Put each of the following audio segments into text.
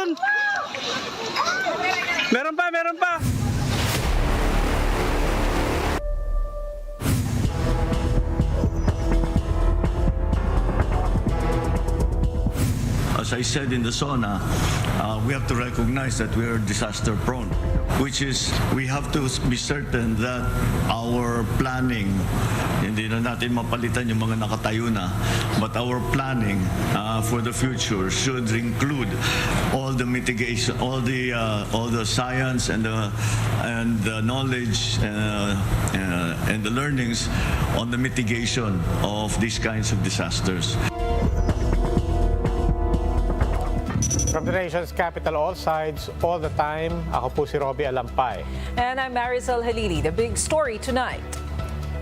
Luzon. Meron pa, meron pa. As I said in the SONA, we have to recognize that we are disaster prone, which is we have to be certain that our planning, hindi na natin mapalitan yung mga nakatayo na, but our planning for the future should include all the mitigation, all the science and the knowledge and the learnings on the mitigation of these kinds of disasters. From the nation's capital, all sides, all the time, ako po si Robbie Alampay. And I'm Marisol Halili. The big story tonight.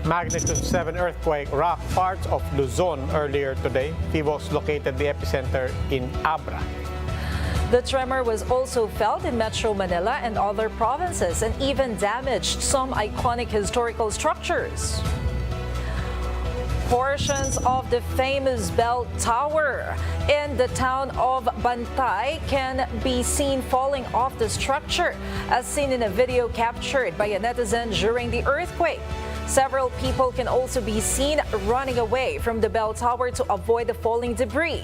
Magnitude 7 earthquake rocked parts of Luzon earlier today. PHIVOLCS located the epicenter in Abra. The tremor was also felt in Metro Manila and other provinces and even damaged some iconic historical structures. Portions of the famous bell tower in the town of Bantay can be seen falling off the structure, as seen in a video captured by a netizen during the earthquake. Several people can also be seen running away from the bell tower to avoid the falling debris.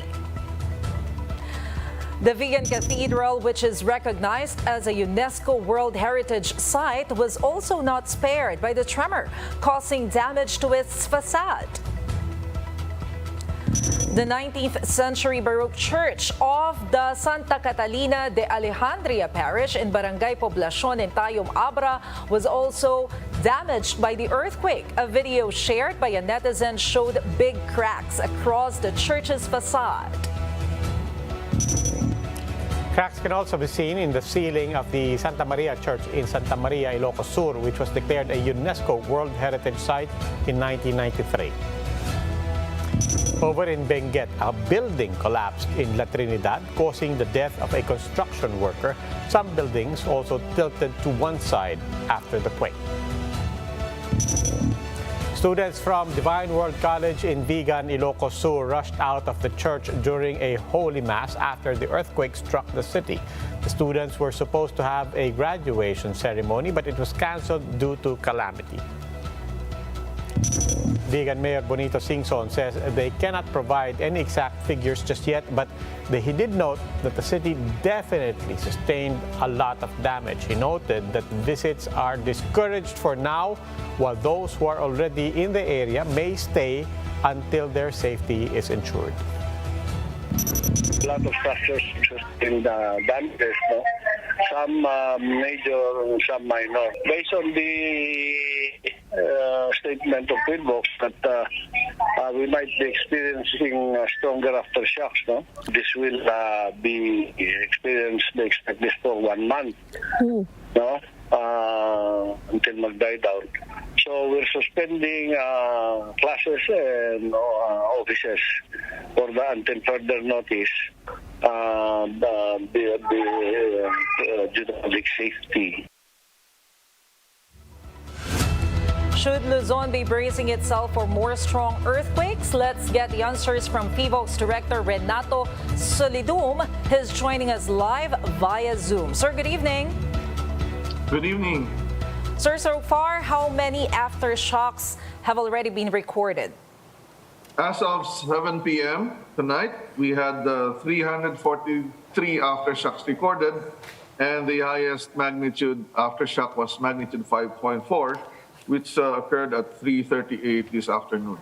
The Vegan Cathedral, which is recognized as a UNESCO World Heritage Site, was also not spared by the tremor, causing damage to its facade. The 19th century Baroque church of the Santa Catalina de Alejandria parish in Barangay Poblacion in Tayum, Abra was also damaged by the earthquake. A video shared by a netizen showed big cracks across the church's facade. Cracks can also be seen in the ceiling of the Santa Maria Church in Santa Maria, Ilocos Sur, which was declared a UNESCO World Heritage Site in 1993. Over in Benguet, a building collapsed in La Trinidad, causing the death of a construction worker. Some buildings also tilted to one side after the quake. Students from Divine World College in Vigan, Ilocos Sur rushed out of the church during a holy mass after the earthquake struck the city. The students were supposed to have a graduation ceremony, but it was canceled due to calamity. Vigan Mayor Bonito Singson says they cannot provide any exact figures just yet, but he did note that the city definitely sustained a lot of damage. He noted that visits are discouraged for now, while those who are already in the area may stay until their safety is ensured. A lot of structures sustained damages, no? Some major, some minor. Based on the statement of PHIVOLCS that we might be experiencing stronger aftershocks, no? This will be experienced, they expect this for 1 month, no? Until mag-die down. So we're suspending classes and offices for until further notice due to public safety. Should Luzon be bracing itself for more strong earthquakes? Let's get the answers from PHIVOLCS Director Renato Solidum. He's joining us live via Zoom. Sir, good evening. Good evening. Sir, so far, how many aftershocks have already been recorded? As of 7 p.m. tonight, we had 343 aftershocks recorded, and the highest magnitude aftershock was magnitude 5.4, which occurred at 3:38 this afternoon.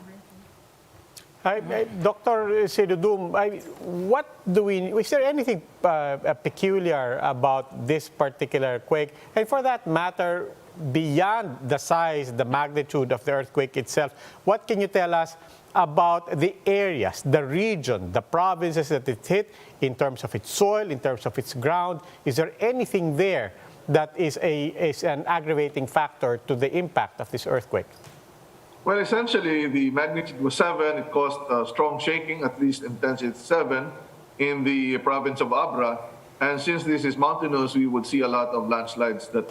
Dr. Sidudum, is there anything peculiar about this particular quake? And for that matter, beyond the size, the magnitude of the earthquake itself, what can you tell us about the areas, the region, the provinces that it hit in terms of its soil, in terms of its ground? Is there anything there that is an aggravating factor to the impact of this earthquake? Well, essentially, the magnitude was 7. It caused strong shaking, at least intensity 7, in the province of Abra. And since this is mountainous, we would see a lot of landslides that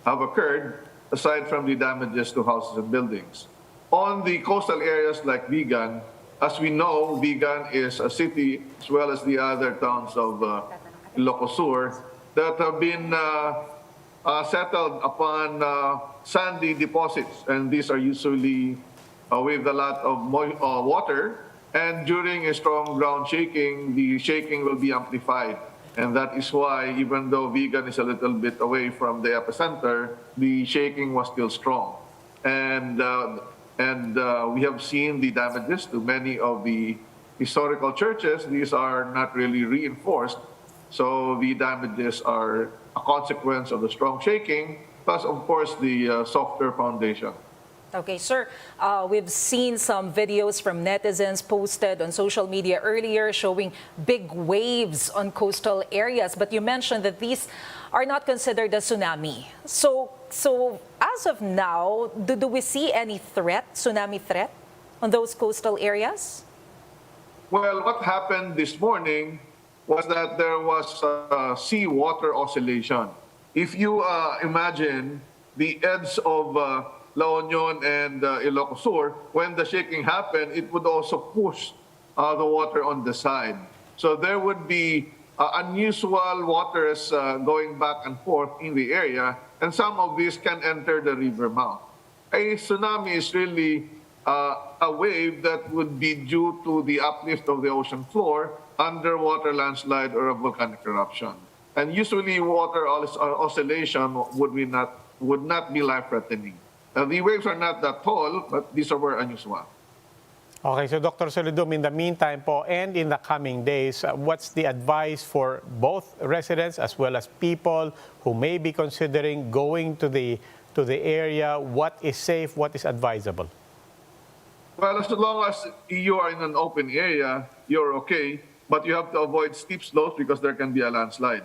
have occurred, aside from the damages to houses and buildings. On the coastal areas like Vigan, as we know, Vigan is a city as well as the other towns of Ilocos Sur that have been settled upon sandy deposits, and these are usually with a lot of water. And during a strong ground shaking, the shaking will be amplified. And that is why, even though Vigan is a little bit away from the epicenter, the shaking was still strong. And we have seen the damages to many of the historical churches. These are not really reinforced, so the damages are a consequence of the strong shaking, plus, of course, the softer foundation. Okay, sir, we've seen some videos from netizens posted on social media earlier showing big waves on coastal areas, but you mentioned that these are not considered a tsunami. So as of now, do we see any tsunami threat on those coastal areas? Well, what happened this morning was that there was seawater oscillation. If you imagine the edge of La Union and Ilocos Sur, when the shaking happened, it would also push the water on the side. So there would be unusual waters going back and forth in the area, and some of these can enter the river mouth. A tsunami is really a wave that would be due to the uplift of the ocean floor, underwater landslide, or a volcanic eruption. And usually water oscillation would not be life-threatening. The waves are not that tall, but these are unusual. Okay, so Dr. Solidum, in the meantime po and in the coming days, what's the advice for both residents as well as people who may be considering going to the area? What is safe, what is advisable? Well, as long as you are in an open area, you're okay, but you have to avoid steep slopes because there can be a landslide.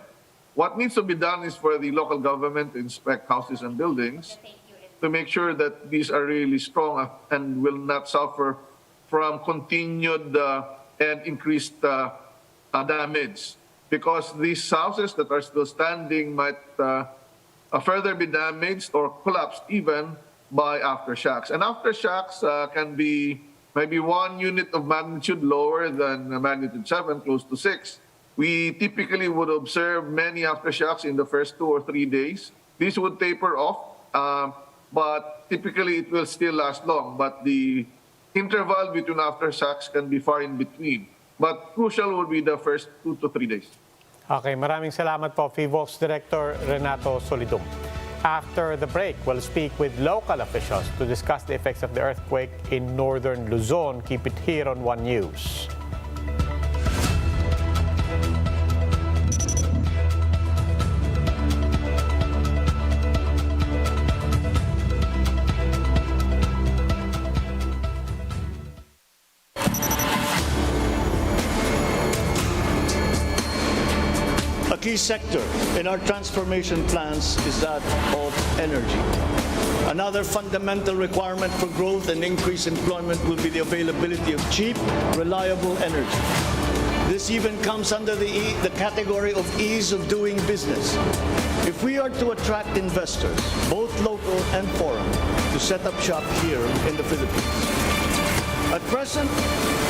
What needs to be done is for the local government to inspect houses and buildings to make sure that these are really strong and will not suffer from continued and increased damage. Because these houses that are still standing might further be damaged or collapsed even by aftershocks. And aftershocks can be maybe 1 unit of magnitude lower than magnitude 7, close to 6. We typically would observe many aftershocks in the first 2 or 3 days. These would taper off, but typically it will still last long. But the interval between aftershocks can be far in between. But crucial will be the first 2 to 3 days. Okay, maraming salamat po, FIVOLF's Director Renato Solidum. After the break, we'll speak with local officials to discuss the effects of the earthquake in northern Luzon. Keep it here on One News. A key sector in our transformation plans is that of energy. Another fundamental requirement for growth and increased employment will be the availability of cheap, reliable energy. This even comes under the category of ease of doing business. If we are to attract investors, both local and foreign, to set up shop here in the Philippines. At present,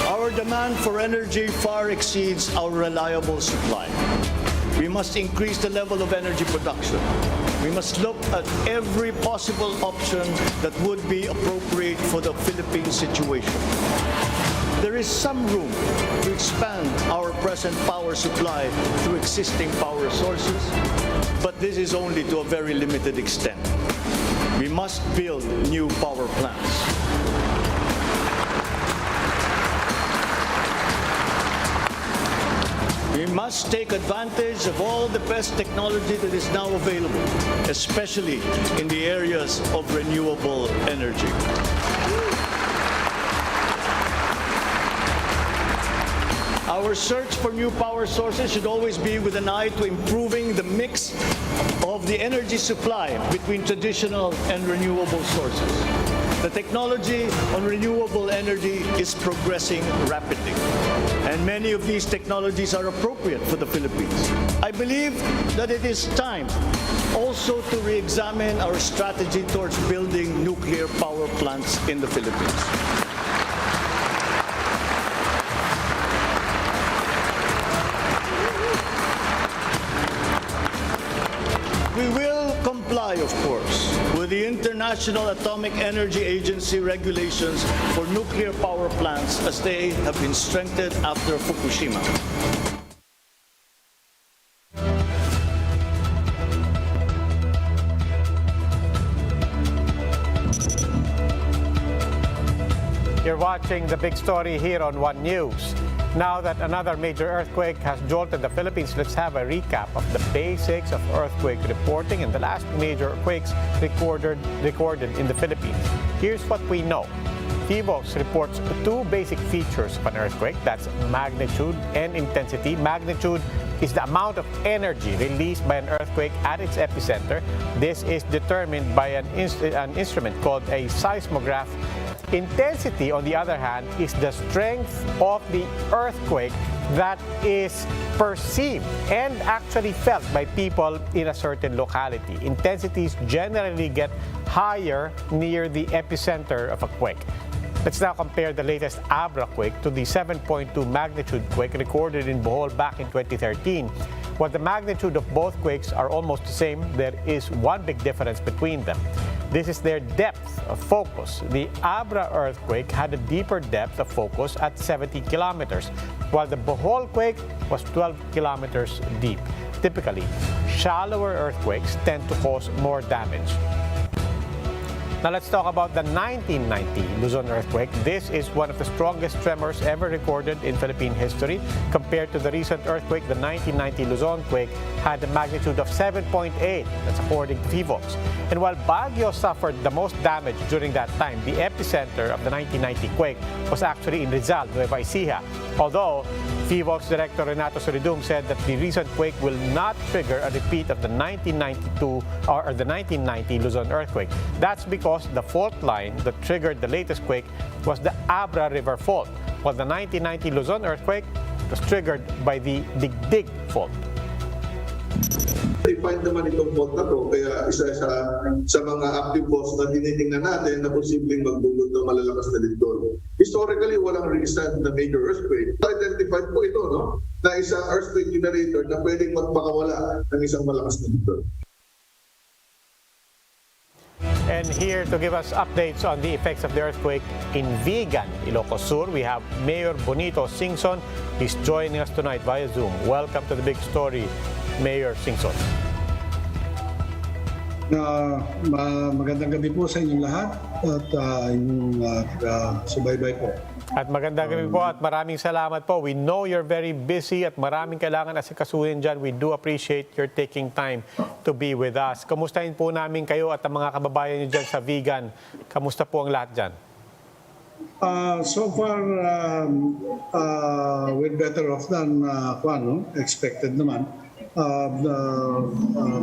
our demand for energy far exceeds our reliable supply. We must increase the level of energy production. We must look at every possible option that would be appropriate for the Philippine situation. There is some room to expand our present power supply through existing power sources, but this is only to a very limited extent. We must build new power plants. We must take advantage of all the best technology that is now available, especially in the areas of renewable energy. Our search for new power sources should always be with an eye to improving the mix of the energy supply between traditional and renewable sources. The technology on renewable energy is progressing rapidly, and many of these technologies are appropriate for the Philippines. I believe that it is time also to re-examine our strategy towards building nuclear power plants in the Philippines. comply, of course, with the International Atomic Energy Agency regulations for nuclear power plants as they have been strengthened after Fukushima. You're watching The Big Story here on One News. Now that another major earthquake has jolted the Philippines, let's have a recap of the basics of earthquake reporting and the last major quakes recorded in the Philippines. Here's what we know. PHIVOLCS reports two basic features of an earthquake. That's magnitude and intensity. Magnitude is the amount of energy released by an earthquake at its epicenter. This is determined by an instrument called a seismograph. Intensity, on the other hand, is the strength of the earthquake that is perceived and actually felt by people in a certain locality. Intensities generally get higher near the epicenter of a quake. Let's now compare the latest Abra quake to the 7.2 magnitude quake recorded in Bohol back in 2013. While the magnitude of both quakes are almost the same, there is one big difference between them. This is their depth of focus. The Abra earthquake had a deeper depth of focus at 70 kilometers, while the Bohol quake was 12 kilometers deep. Typically, shallower earthquakes tend to cause more damage. Now let's talk about the 1990 Luzon earthquake. This is one of the strongest tremors ever recorded in Philippine history. Compared to the recent earthquake, the 1990 Luzon quake had a magnitude of 7.8. That's according to PHIVOLCS. And while Baguio suffered the most damage during that time, the epicenter of the 1990 quake was actually in Rizal, Nueva Ecija. Although PHIVOLCS Director Renato Soridum said that the recent quake will not trigger a repeat of the 1992 or the 1990 Luzon earthquake. That's because the fault line that triggered the latest quake was the Abra River fault, while the 1990 Luzon earthquake was triggered by the Digdig fault. Defined naman itong fault na to, kaya isa sa mga active faults na tinitingnan natin na posibleng magdulot ng malalakas na lindol. Historically, walang recent na major earthquake. Identified po ito, no? Na isang earthquake generator na pwedeng magpakawala ng isang malakas na lindol. And here to give us updates on the effects of the earthquake in Vigan, Ilocos Sur, we have Mayor Bonito Singson. He's joining us tonight via Zoom. Welcome to The Big Story, Mayor Singson. Magandang gabi po sa inyong lahat at inyong subaybay po. At magandang gabi po at maraming salamat po. We know you're very busy at maraming kailangan asikasuhin dyan. We do appreciate your taking time to be with us. Kamustahin po namin kayo at ang mga kababayan nyo dyan sa Vigan. Kamusta po ang lahat dyan? So far, we're better off than expected naman.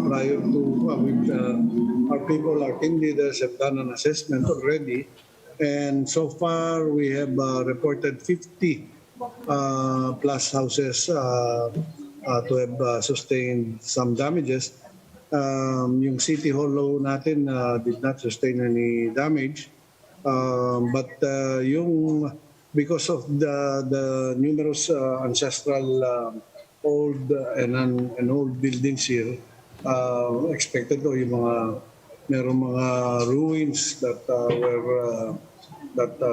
Prior to our people, our team leaders have done an assessment already. And so far, we have reported 50 plus houses to have sustained some damages. Yung City Hall natin did not sustain any damage. But because of the numerous ancestral old and old buildings here, expected ko yung merong mga ruins that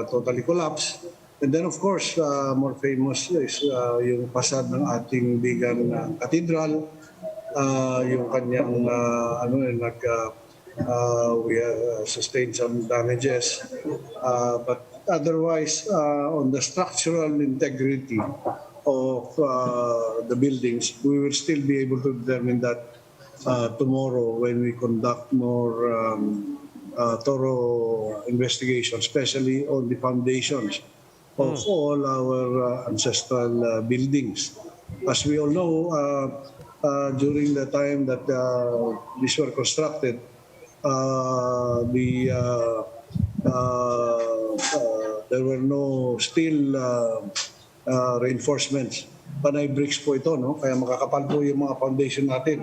totally collapsed. And then of course, more famous is yung facade ng ating Vigan Cathedral, yung kanyang we sustained some damages. But otherwise, on the structural integrity of the buildings, we will still be able to determine that tomorrow when we conduct more thorough investigation, especially on the foundations of all our ancestral buildings. As we all know, during the time that these were constructed, there were no steel reinforcements. Panay bricks po ito, no? Kaya makakapal po yung mga foundation natin.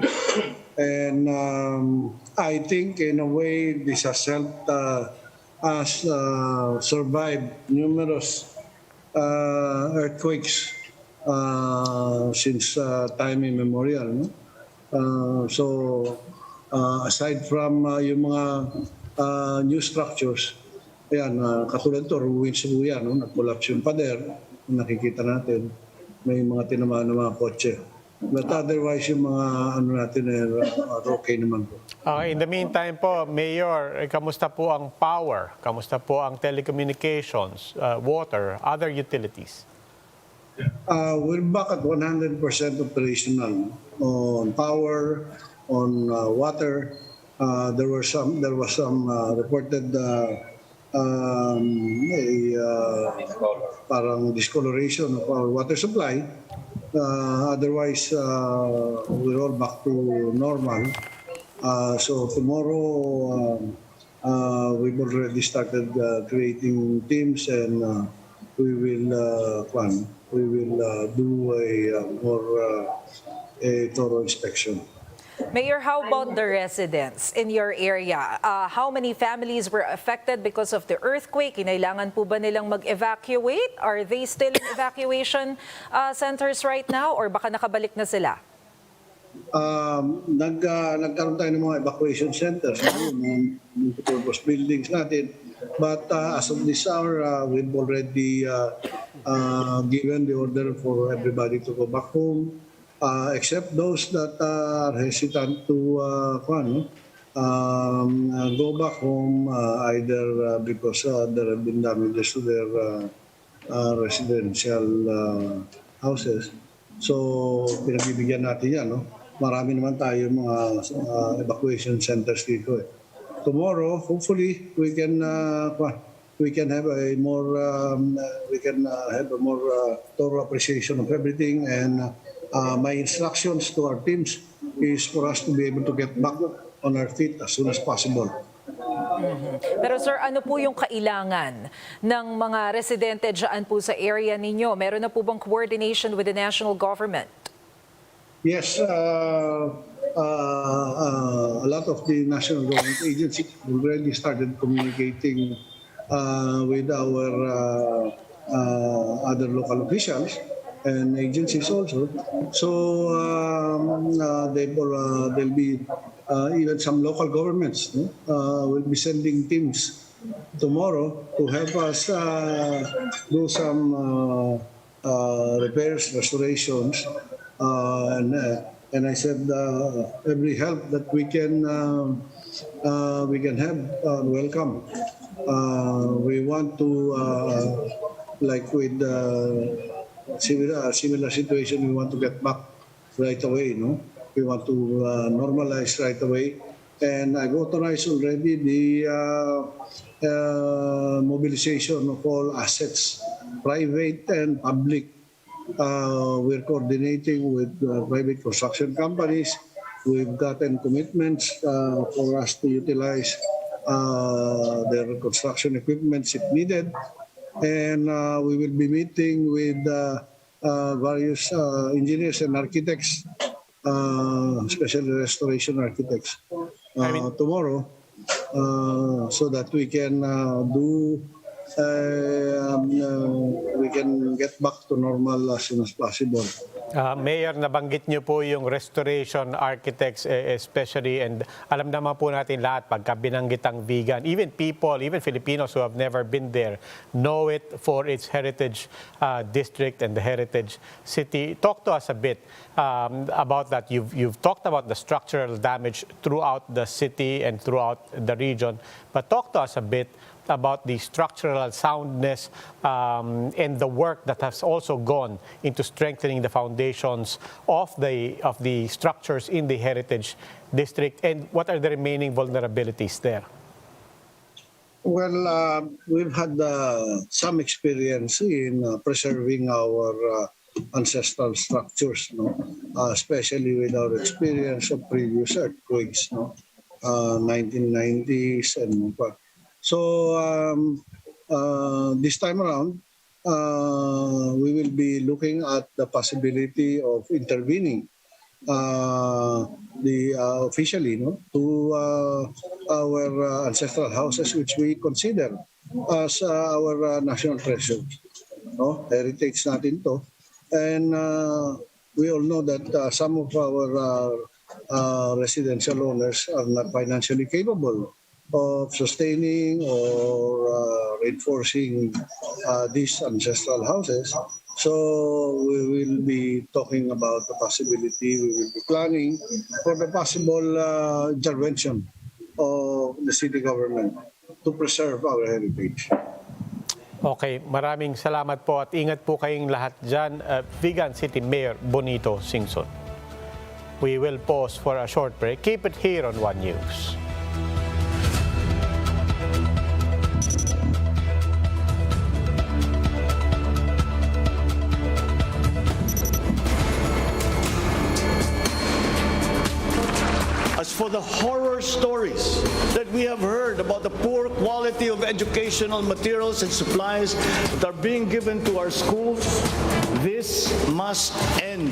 And I think in a way this has helped us survive numerous earthquakes since time immemorial. No? So Aside from yung mga new structures, ayan, katulad ito, ruins po yan, no? Nag-collapse yung pader, nakikita natin, may mga tinamaan ng mga kotse. But otherwise, yung mga ano natin, okay naman po. In the meantime po, Mayor, kamusta po ang power? Kamusta po ang telecommunications, water, other utilities? We're back at 100% operational on power, on water. There was some reported parang discoloration of our water supply. Otherwise, we're all back to normal. So tomorrow, we've already started creating teams, and we will do a thorough inspection. Mayor, how about the residents in your area? How many families were affected because of the earthquake? Kinailangan po ba nilang mag-evacuate? Are they still in evacuation centers right now, or baka nakabalik na sila? Nagkaroon tayo ng mga evacuation centers, mga purpose buildings natin. But as of this hour, we've already given the order for everybody to go back home, except those that are hesitant to go back home, either because there have been damages to their residential houses. So, pinagbibigyan natin yan, no? Marami naman tayo mga evacuation centers dito. Tomorrow, hopefully, we can have a more thorough appreciation of everything. And my instructions to our teams is for us to be able to get back on our feet as soon as possible. Pero sir, ano po yung kailangan ng mga residente dyan po sa area ninyo? Meron na po bang coordination with the national government? Yes, a lot of the national government agencies already started communicating with our other local officials and agencies also. So there'll be even some local governments will be sending teams tomorrow to help us do some repairs, restorations, and I said every help that we can have, welcome. We want to, like with similar situation, we want to get back right away. No, we want to normalize right away, and I've authorized already the mobilization of all assets, private and public. We're coordinating with private construction companies. We've gotten commitments for us to utilize their construction equipment if needed. And we will be meeting with various engineers and architects, especially restoration architects, tomorrow, so that we can we can get back to normal as soon as possible. Mayor, nabanggit niyo po yung restoration architects especially, and alam naman po natin lahat pagka binanggit ang vegan, even Filipinos who have never been there know it for its heritage district and the heritage city. Talk to us a bit about that. You've talked about the structural damage throughout the city and throughout the region, but talk to us a bit about the structural soundness and the work that has also gone into strengthening the foundations of the structures in the heritage district, and what are the remaining vulnerabilities there? Well, we've had some experience in preserving our ancestral structures, especially with our experience of previous earthquakes, 1990s and what. So this time around, we will be looking at the possibility of intervening officially to our ancestral houses, which we consider as our national treasure. Heritage natin to. And we all know that some of our residential owners are not financially capable of sustaining or reinforcing these ancestral houses. So we will be talking about the possibility, we will be planning for the possible intervention of the city government to preserve our heritage. Okay, maraming salamat po at ingat po kayong lahat dyan. Vigan City Mayor Bonito Singson. We will pause for a short break. Keep it here on One News. As for the horror stories that we have heard about the poor quality of educational materials and supplies that are being given to our schools, this must end.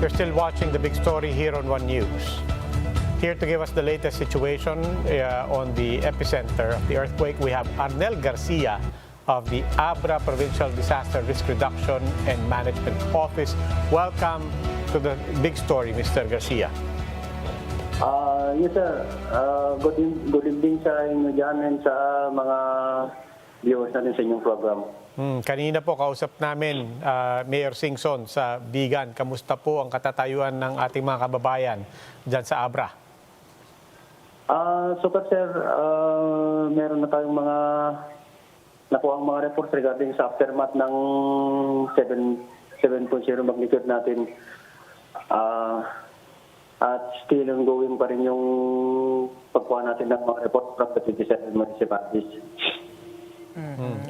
You're still watching the big story here on One News. Here to give us the latest situation on the epicenter of the earthquake, we have Arnel Garcia of the Abra Provincial Disaster Risk Reduction and Management Office. Welcome to the big story, Mr. Garcia. Yes, sir. Good evening sa inyo dyan and sa mga viewers natin sa inyong program. Kanina po kausap namin Mayor Singson sa Vigan. Kamusta po ang katatayuan ng ating mga kababayan dyan sa Abra? Super, sir. Meron na tayong mga nakuha ang mga reports regarding sa aftermath ng 7.0 magnitude natin. At still ongoing pa rin yung pagkuha natin ng mga report from the 27 municipalities.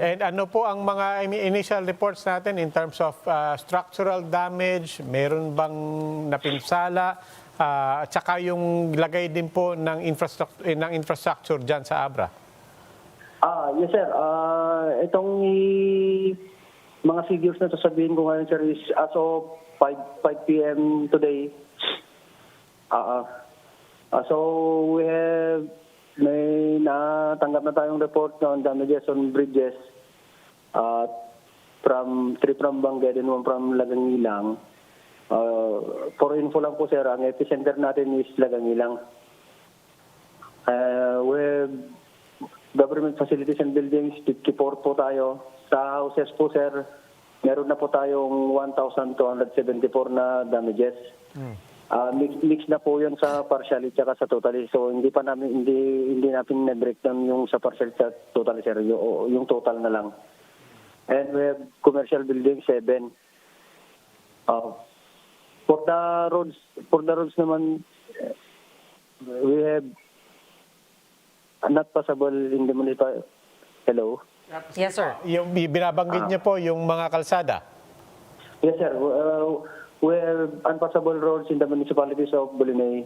And ano po ang mga initial reports natin in terms of structural damage? Meron bang napinsala? At saka yung lagay din po ng infrastructure dyan sa Abra? Yes, sir. Itong mga figures na sasabihin ko ngayon, sir, is as of 5 p.m. today. So we have may natanggap na tayong report on damages on bridges from 3 from Bangged and 1 from Lagangilang. For info lang po, sir, ang epicenter natin is Lagangilang. With government facilities and buildings, 54 po tayo. Sa houses po, sir, meron na po tayong 1,274 na damages. Mix na po 'yon sa partially at sa totally. So hindi natin na-breakdown yung sa partial at totally, sir, yung total na lang. And we have commercial building 7. For the roads naman, we have not passable in the municipality. Hello. Yes, sir. Yung binabanggit niyo po yung mga kalsada? Yes, sir. We have unpassable roads in the municipalities of Bulinay,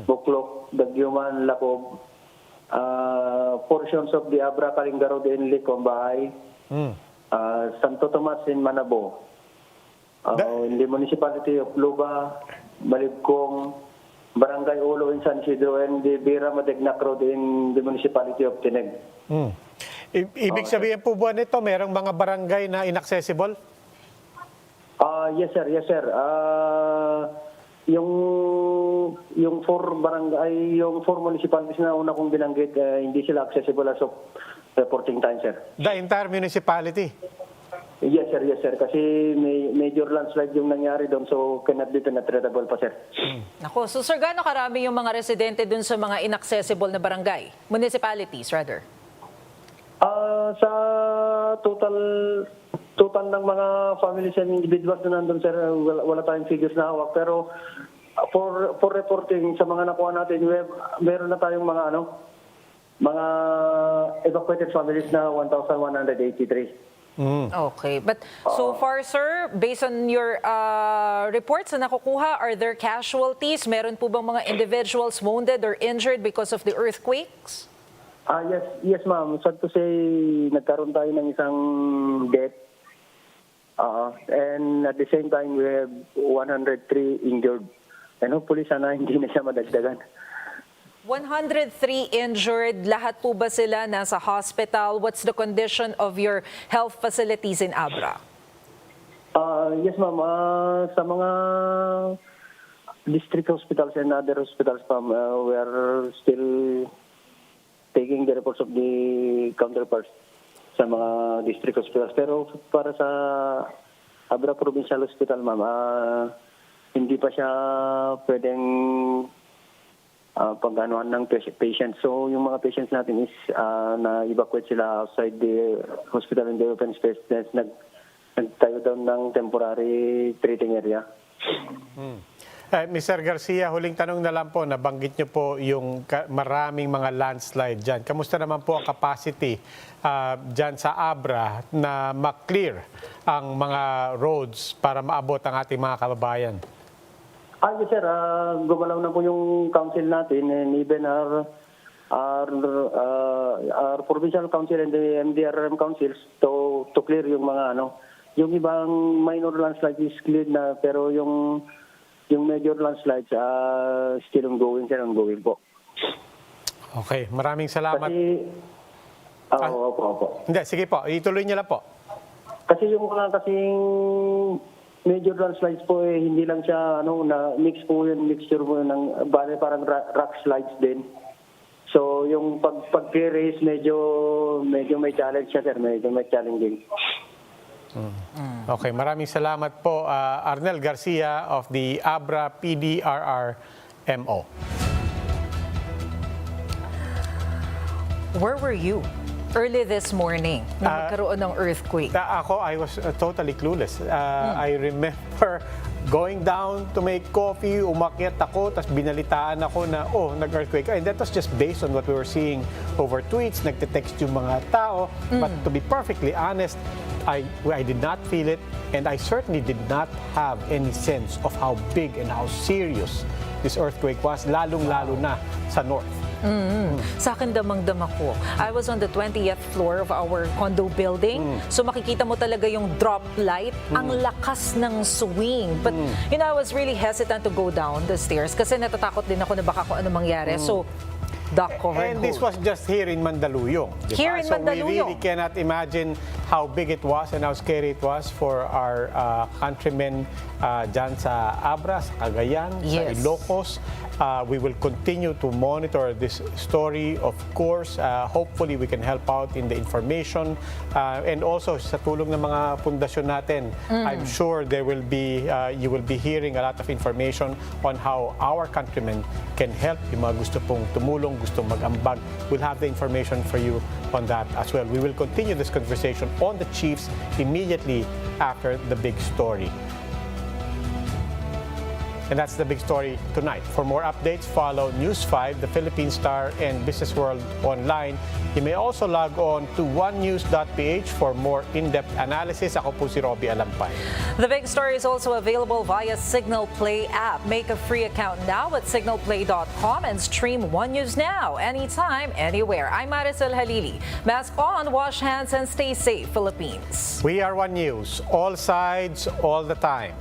Buklok, Dagyuman, Lacob, portions of the Abra, Kalinga Road, and Licombahay, Santo Tomas, and Manabo. In the municipality of Luba, Balibcong, Barangay Ulo in San Isidro and the Bira Madegnac Road in the municipality of Tineg. Ibig sabihin po ba nito, merong mga barangay na inaccessible? Yes sir, yes sir. Yung four municipalities na una kong binanggit, hindi sila accessible as of reporting time, sir. The entire municipality? Yes sir. Kasi may major landslide yung nangyari doon, so cannot be penetratable pa, sir. Nako, so sir, gaano karami yung mga residente dun sa mga inaccessible na barangay? Municipalities, rather? Sa total ng mga families and individuals na nandun, sir, wala tayong figures na hawak. Pero for reporting sa mga nakuha natin, meron na tayong mga evacuated families na 1,183. Okay. But so far, sir, based on your reports na nakukuha, are there casualties? Meron po bang mga individuals wounded or injured because of the earthquakes? Yes ma'am. Sad to say, nagkaroon tayo ng isang death. And at the same time, we have 103 injured. And hopefully sana hindi na siya madagdagan. 103 injured. Lahat po ba sila nasa hospital? What's the condition of your health facilities in Abra? Yes ma'am. Sa mga district hospitals and other hospitals, ma'am, we are still taking the reports of the counterparts sa mga district hospitals. Pero para sa Abra Provincial Hospital, ma'am, hindi pa siya pwedeng pag-anuhan ng patient. So, yung mga patients natin is na-evacuate sila outside the hospital in the open space. Nagtayo doon ng temporary treating area. Mr. Garcia, huling tanong na lang po, nabanggit niyo po yung maraming mga landslide dyan. Kamusta naman po ang capacity dyan sa Abra na ma-clear ang mga roads para maabot ang ating mga kababayan? Yes sir, gumalaw na po yung council natin and even our provincial council and the MDRM councils to clear yung mga yung ibang minor landslides is cleared na, pero yung major landslides still ongoing po. Okay, maraming salamat. Kasi opo. Hindi, sige po, ituloy niyo lang po. Kasi yung mga kasing major landslides po, hindi lang siya na mixture po ng parang rock slides din. So yung pag-clear medyo may challenge siya, sir, medyo may challenging. Okay, maraming salamat po, Arnel Garcia of the Abra PDRRMO. Where were you early this morning na magkaroon ng earthquake? Ako, I was totally clueless. I remember going down to make coffee, umakyat ako, tapos binalitaan ako na, nag-earthquake. And that was just based on what we were seeing over tweets, nagte-text yung mga tao. But to be perfectly honest, I did not feel it, and I certainly did not have any sense of how big and how serious this earthquake was, lalong-lalo na sa north. Sa akin damang-dama ko. I was on the 20th floor of our condo building. So makikita mo talaga yung drop light. Ang lakas ng swing. But I was really hesitant to go down the stairs kasi natatakot din ako na baka kung ano mangyari. So duck cover And this was just here in Mandaluyong. Diba? Here in Mandaluyong. So we really cannot imagine how big it was and how scary it was for our countrymen dyan sa Abra, sa Cagayan, sa Ilocos. We will continue to monitor this story. Of course, hopefully we can help out in the information and also sa tulong ng mga pundasyon natin. I'm sure there will be you will be hearing a lot of information on how our countrymen can help. Yung mga gusto pong tumulong, gusto mag-ambag, we'll have the information for you on that as well. We will continue this conversation on the Chiefs immediately after the big story. And that's the big story tonight. For more updates, follow News 5, the Philippine Star, and Business World online. You may also log on to onenews.ph for more in-depth analysis. Ako po si Robbie Alampay. The big story is also available via Signal Play app. Make a free account now at signalplay.com and stream One News now, anytime, anywhere. I'm Maricel Halili. Mask on, wash hands, and stay safe, Philippines. We are One News, all sides, all the time.